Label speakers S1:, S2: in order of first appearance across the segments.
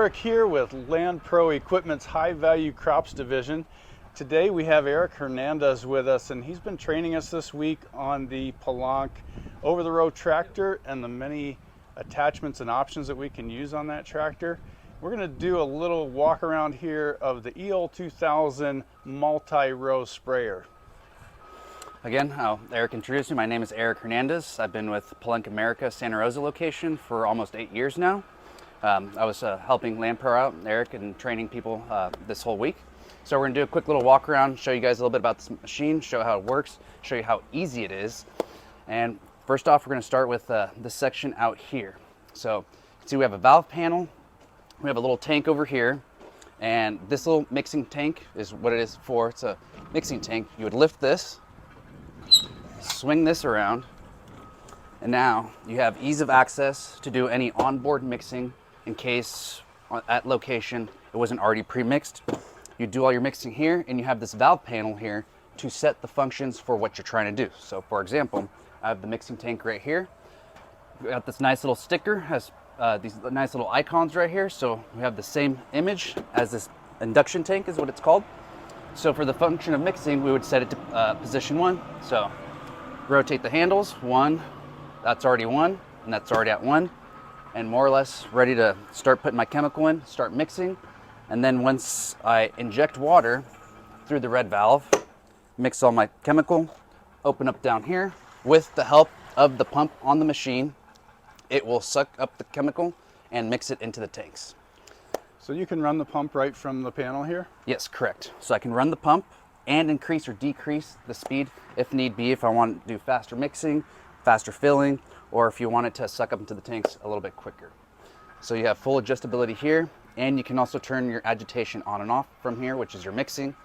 S1: Eric here with Land Pro Equipment's High Value Crops Division. Today we have Eric Hernandez with us, and he's been training us this week on the Pellanc over-the-road tractor and the many attachments and options that we can use on that tractor. We're going to do a little walk around here of the EOLE 2000 multi-row sprayer.
S2: Again, Eric introduced me. My name is Eric Hernandez. I've been with Pellanc America Santa Rosa location for almost 8 years now. I was helping Land Pro out, Eric, and training people this whole week. So we're gonna do a quick little walk around, show you guys a little bit about this machine, show how it works, show you how easy it is. And first off, we're gonna start with this section out here. So you can see we have a valve panel, we have a little tank over here, and this little mixing tank is what it is for. It's a mixing tank. You would lift this, swing this around, and now you have ease of access to do any onboard mixing in case at location it wasn't already pre-mixed. You do all your mixing here, and you have this valve panel here to set the functions for what you're trying to do. So for example, I have the mixing tank right here. We got this nice little sticker, has these nice little icons right here. So we have the same image as this induction tank is what it's called. So for the function of mixing, we would set it to position 1. So rotate the handles, 1, that's already 1, and that's already at 1. And more or less ready to start putting my chemical in, start mixing. And then once I inject water through the red valve, mix all my chemical, open up down here. With the help of the pump on the machine, it will suck up the chemical and mix it into the tanks.
S1: So you can run the pump right from the panel here?
S2: Yes, correct. So I can run the pump and increase or decrease the speed if need be, if I want to do faster mixing, faster filling, or if you want it to suck up into the tanks a little bit quicker. So you have full adjustability here, and you can also turn your agitation on and off from here, which is your mixing.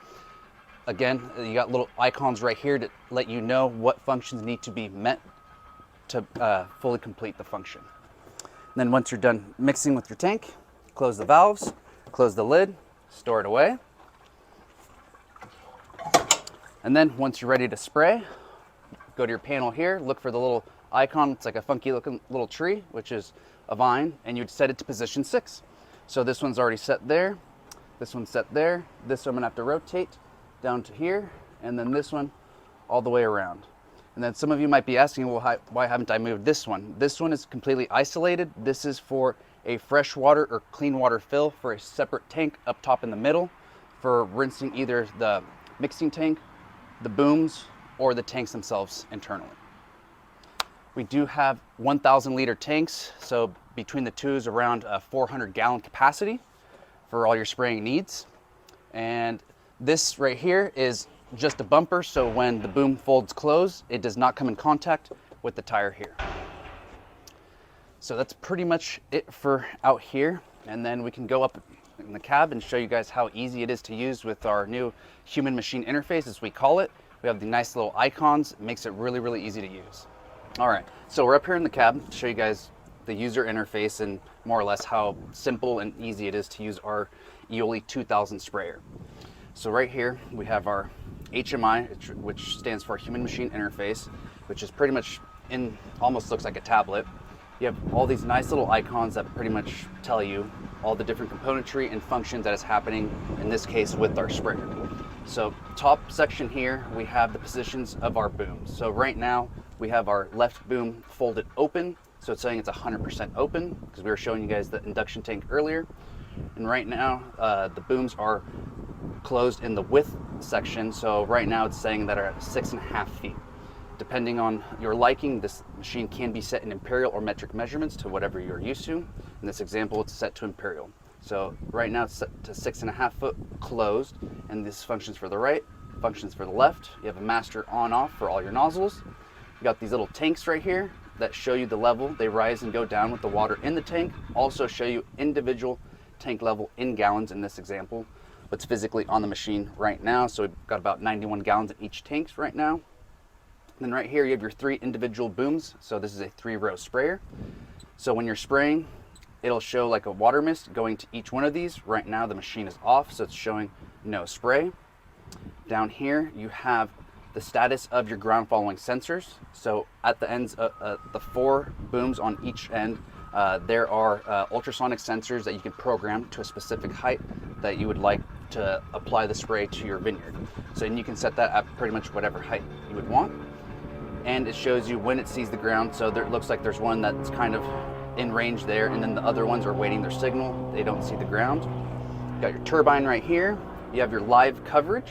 S2: Again, you got little icons right here to let you know what functions need to be met to fully complete the function. And then once you're done mixing with your tank, close the valves, close the lid, store it away. And then once you're ready to spray, go to your panel here, look for the little icon. It's like a funky looking little tree, which is a vine, and you'd set it to position 6. So this one's already set there, this one's set there, this one I'm gonna have to rotate down to here, and then this one all the way around. And then some of you might be asking, well, why haven't I moved this one? This one is completely isolated. This is for a fresh water or clean water fill for a separate tank up top in the middle for rinsing either the mixing tank, the booms, or the tanks themselves internally. We do have 1,000 liter tanks, so between the two is around a 400 gallon capacity for all your spraying needs. And this right here is just a bumper, so when the boom folds close, it does not come in contact with the tire here. So that's pretty much it for out here. And then we can go up in the cab and show you guys how easy it is to use with our new human machine interface, as we call it. We have the nice little icons. It makes it really, really easy to use. All right, so we're up here in the cab to show you guys the user interface and more or less how simple and easy it is to use our EOLE 2000 sprayer. So right here we have our HMI, which stands for Human Machine Interface, which is pretty much almost looks like a tablet. You have all these nice little icons that pretty much tell you all the different componentry and functions that is happening, in this case with our sprayer. So top section here, we have the positions of our booms. So right now we have our left boom folded open. So it's saying it's 100% open because we were showing you guys the induction tank earlier. And right now the booms are closed in the width section. So right now it's saying that are at 6.5 feet. Depending on your liking, this machine can be set in imperial or metric measurements to whatever you're used to. In this example, it's set to imperial. So right now it's set to 6.5 foot closed, and this functions for the right, functions for the left. You have a master on off for all your nozzles. You got these little tanks right here that show you the level. They rise and go down with the water in the tank. Also show you individual tank level in gallons in this example, what's physically on the machine right now. So we've got about 91 gallons in each tank right now. Then right here you have your 3 individual booms. So this is a 3-row sprayer. So when you're spraying, it'll show like a water mist going to each one of these. Right now the machine is off, so it's showing no spray. Down here you have the status of your ground following sensors. So at the ends of the 4 booms on each end, There are ultrasonic sensors that you can program to a specific height that you would like to apply the spray to your vineyard. So you can set that at pretty much whatever height you would want. And it shows you when it sees the ground. So there, it looks like there's one that's kind of in range there, and then the other ones are waiting their signal. They don't see the ground. You got your turbine right here. You have your live coverage,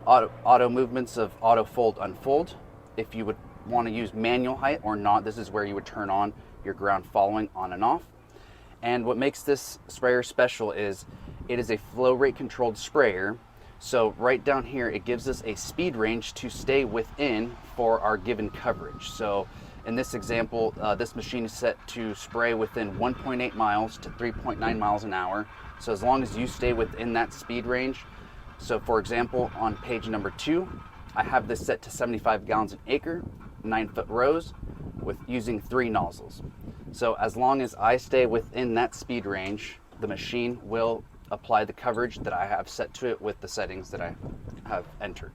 S2: auto movements of auto fold, unfold. If you would want to use manual height or not, this is where you would turn on your ground following on and off. And what makes this sprayer special is it is a flow rate controlled sprayer. So right down here, it gives us a speed range to stay within for our given coverage. So in this example, this machine is set to spray within 1.8 miles to 3.9 miles an hour. So as long as you stay within that speed range. So for example, on page number 2, I have this set to 75 gallons an acre, 9-foot rows with using 3 nozzles. So as long as I stay within that speed range, the machine will apply the coverage that I have set to it with the settings that I have entered.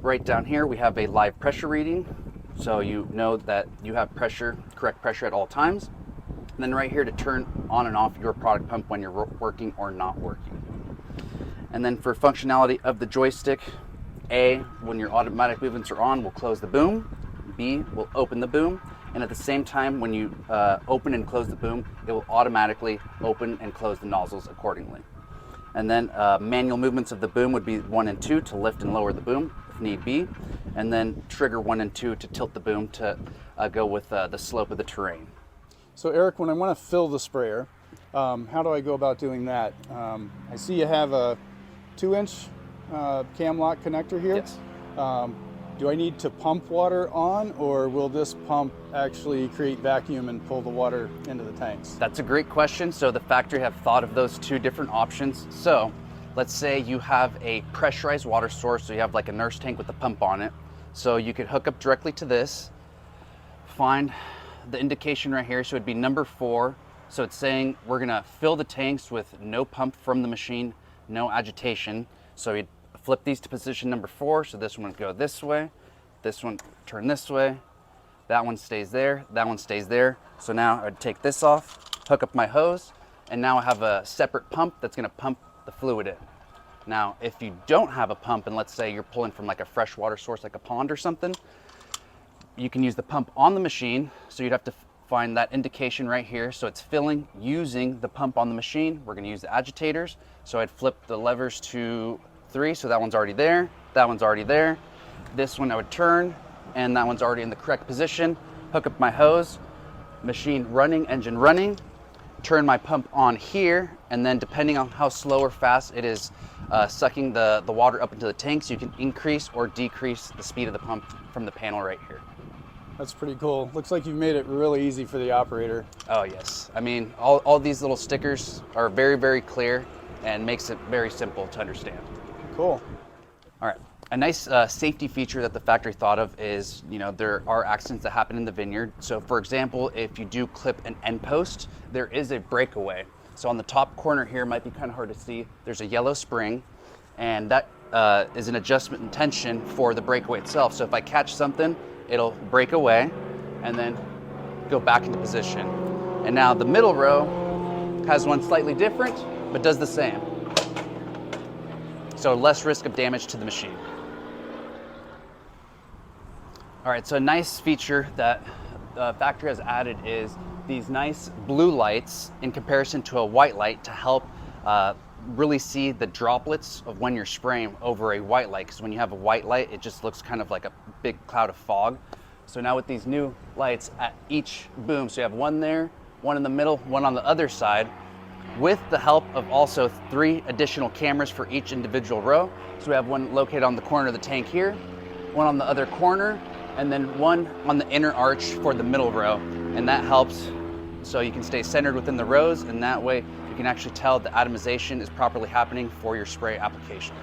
S2: Right down here, we have a live pressure reading. So you know that you have pressure, correct pressure at all times. And then right here to turn on and off your product pump when you're working or not working. And then for functionality of the joystick, A, when your automatic movements are on, will close the boom. B, will open the boom. And at the same time, when you open and close the boom, it will automatically open and close the nozzles accordingly. And then manual movements of the boom would be 1 and 2 to lift and lower the boom if need be. And then trigger 1 and 2 to tilt the boom to go with the slope of the terrain.
S1: So Eric, when I want to fill the sprayer, how do I go about doing that? I see you have a 2-inch cam lock connector here.
S2: Yes.
S1: Do I need to pump water on, or will this pump actually create vacuum and pull the water into the tanks?
S2: That's a great question. So the factory have thought of those 2 different options. So let's say you have a pressurized water source, so you have like a nurse tank with a pump on it. So you could hook up directly to this, find the indication right here. So it'd be number 4. So it's saying we're gonna fill the tanks with no pump from the machine, no agitation. So you'd flip these to position number 4. So this one would go this way, this one turn this way, that one stays there, that one stays there. So now I'd take this off, hook up my hose, and now I have a separate pump that's gonna pump the fluid in. Now, if you don't have a pump, and let's say you're pulling from like a freshwater source, like a pond or something, you can use the pump on the machine. So you'd have to find that indication right here. So it's filling using the pump on the machine. We're gonna use the agitators. So I'd flip the levers to 3, so that one's already there, that one's already there. This one I would turn, and that one's already in the correct position. Hook up my hose, machine running, engine running, turn my pump on here, and then depending on how slow or fast it is sucking the water up into the tanks, you can increase or decrease the speed of the pump from the panel right here.
S1: That's pretty cool. Looks like you've made it really easy for the operator.
S2: Oh yes, I mean, all these little stickers are very, very clear and makes it very simple to understand.
S1: Cool.
S2: All right. A nice safety feature that the factory thought of is, there are accidents that happen in the vineyard. So for example, if you do clip an end post, there is a breakaway. So on the top corner here, might be kind of hard to see, there's a yellow spring, and that is an adjustment in tension for the breakaway itself. So if I catch something, it'll break away and then go back into position. And now the middle row has one slightly different, but does the same. So less risk of damage to the machine. All right, so a nice feature that the factory has added is these nice blue lights in comparison to a white light to help really see the droplets of when you're spraying over a white light. Because when you have a white light, it just looks kind of like a big cloud of fog. So now with these new lights at each boom, so you have one there, one in the middle, one on the other side, with the help of also 3 additional cameras for each individual row. So we have one located on the corner of the tank here, one on the other corner, and then one on the inner arch for the middle row. And that helps so you can stay centered within the rows, and that way you can actually tell the atomization is properly happening for your spray application.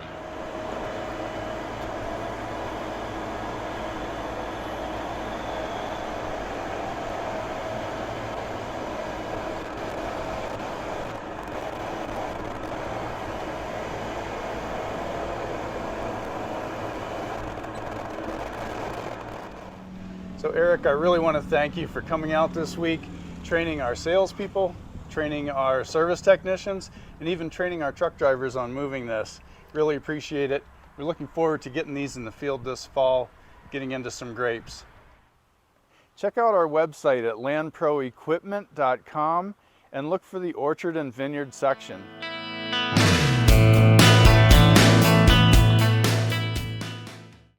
S1: So So Eric, I really want to thank you for coming out this week, training our salespeople, training our service technicians, and even training our truck drivers on moving this. Really appreciate it. We're looking forward to getting these in the field this fall, getting into some grapes. Check out our website at landproequipment.com and look for the orchard and vineyard section.